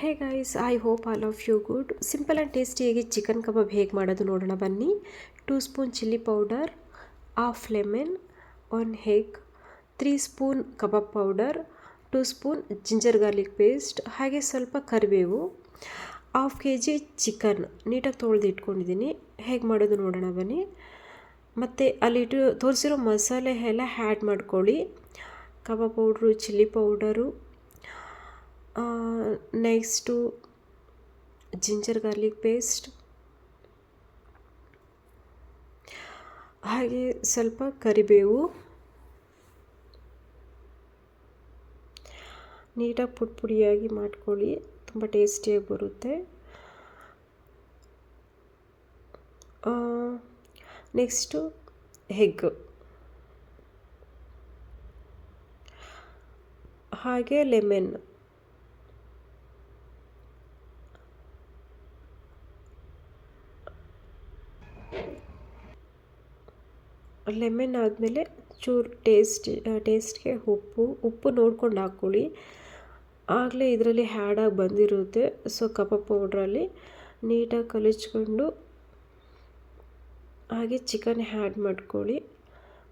Hey guys, I hope all of you good. Simple and ಟೇಸ್ಟಿಯಾಗಿ chicken kebab ಹೇಗೆ ಮಾಡೋದು ನೋಡೋಣ ಬನ್ನಿ. 2 spoon chilli powder, half lemon, 1 egg, 3 spoon kebab powder, 2 spoon ginger garlic paste, ಹಾಗೆ ಸ್ವಲ್ಪ ಕರಿಬೇವು, half kg chicken ನೀಟಾಗಿ ತೊಳೆದು ಇಟ್ಕೊಂಡಿದ್ದೀನಿ. ಹೇಗೆ ಮಾಡೋದು ನೋಡೋಣ ಬನ್ನಿ. ಮತ್ತು ಅಲ್ಲಿ ತೋರಿಸಿರೋ ಮಸಾಲೆ ಎಲ್ಲ ಆ್ಯಡ್ ಮಾಡ್ಕೊಳ್ಳಿ. Kebab powder, chilli powder, next ginger garlic paste, ಹಾಗೆ ಸ್ವಲ್ಪ ಕರಿಬೇವು, ನೀಟಾಗಿ ಪುಡಿಯಾಗಿ ಮಾಡ್ಕೊಳ್ಳಿ, ತುಂಬ ಟೇಸ್ಟಿಯಾಗಿ ಬರುತ್ತೆ. ನೆಕ್ಸ್ಟು ಎಗ್, ಹಾಗೆ ಲೆಮನ್, ಲೆಮನ್ ಆದಮೇಲೆ ಚೂರು ಟೇಸ್ಟ್ಗೆ ಉಪ್ಪು ನೋಡ್ಕೊಂಡು ಹಾಕ್ಕೊಳ್ಳಿ. ಆಗಲೇ ಇದರಲ್ಲಿ ಆಗಿ ಬಂದಿರುತ್ತೆ. ಸೊ ಕಬಾಬ್ ಪೌಡ್ರಲ್ಲಿ ನೀಟಾಗಿ ಕಲಿಸ್ಕೊಂಡು ಹಾಗೆ ಚಿಕನ್ ಆ್ಯಡ್ ಮಾಡ್ಕೊಳ್ಳಿ.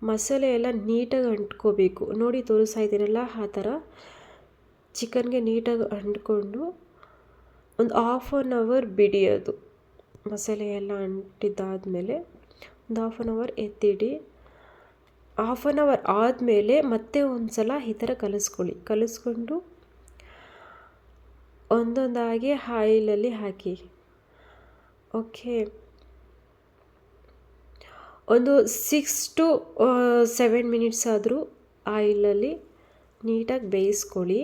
ಮಸಾಲೆ ಎಲ್ಲ ನೀಟಾಗಿ ಅಂಟ್ಕೋಬೇಕು. ನೋಡಿ ತೋರಿಸ್ತಾ ಇದ್ದೀರಲ್ಲ, ಆ ಥರ ಚಿಕನ್ಗೆ ನೀಟಾಗಿ ಅಂಟ್ಕೊಂಡು ಒಂದು ½ ಬಿಡಿ. ಅದು ಮಸಾಲೆ ಎಲ್ಲ ಅಂಟಿದ್ದಾದಮೇಲೆ ಒಂದು ½ ಎತ್ತಿಡಿ. ½ ಆದಮೇಲೆ ಮತ್ತೆ ಒಂದು ಸಲ ಈ ಥರ ಕಲಿಸ್ಕೊಂಡು ಒಂದೊಂದಾಗಿ ಆಯಿಲಲ್ಲಿ ಹಾಕಿ. ಓಕೆ, ಒಂದು 6 to 7 ಮಿನಿಟ್ಸ್ ಆದರೂ ಆಯಿಲಲ್ಲಿ ನೀಟಾಗಿ ಬೇಯಿಸ್ಕೊಳ್ಳಿ.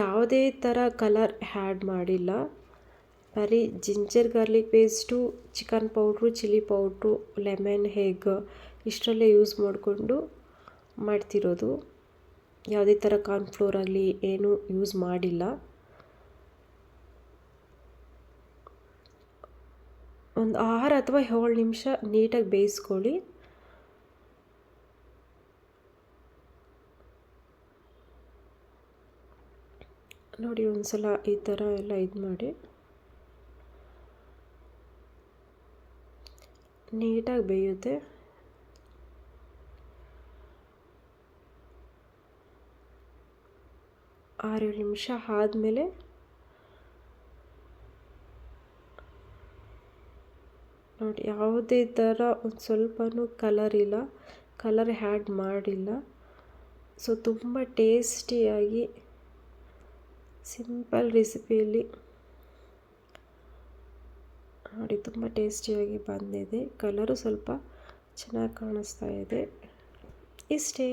ಯಾವುದೇ ಥರ ಕಲರ್ ಆ್ಯಡ್ ಮಾಡಿಲ್ಲ, ಬರೀ ginger garlic paste, chicken powder, chilli powder, lemon, egg ಇಷ್ಟರಲ್ಲೇ ಯೂಸ್ ಮಾಡಿಕೊಂಡು ಮಾಡ್ತಿರೋದು. ಯಾವುದೇ ಥರ ಕಾರ್ನ್ಫ್ಲೋರ್ ಆಗಲಿ ಏನೂ ಯೂಸ್ ಮಾಡಿಲ್ಲ. ಒಂದು 6 ಅಥವಾ 7 ನಿಮಿಷ ನೀಟಾಗಿ ಬೇಯಿಸ್ಕೊಳ್ಳಿ. ನೋಡಿ ಒಂದು ಸಲ ಈ ಥರ ಎಲ್ಲ ಇದು ಮಾಡಿ ನೀಟಾಗಿ ಬೇಯುತ್ತೆ. ಆರು ನಿಮಿಷ ಆದಮೇಲೆ ನೋಡಿ, ಯಾವುದೇ ಥರ ಒಂದು ಸ್ವಲ್ಪನೂ ಕಲರ್ ಇಲ್ಲ, ಕಲರ್ ಆ್ಯಡ್ ಮಾಡಿಲ್ಲ. ಸೊ ತುಂಬ ಟೇಸ್ಟಿಯಾಗಿ ಸಿಂಪಲ್ ರೆಸಿಪಿಯಲ್ಲಿ ನೋಡಿ ತುಂಬ ಟೇಸ್ಟಿಯಾಗಿ ಬಂದಿದೆ. ಕಲರು ಸ್ವಲ್ಪ ಚೆನ್ನಾಗಿ ಕಾಣಿಸ್ತಾ ಇದೆ. ಇಷ್ಟೇ.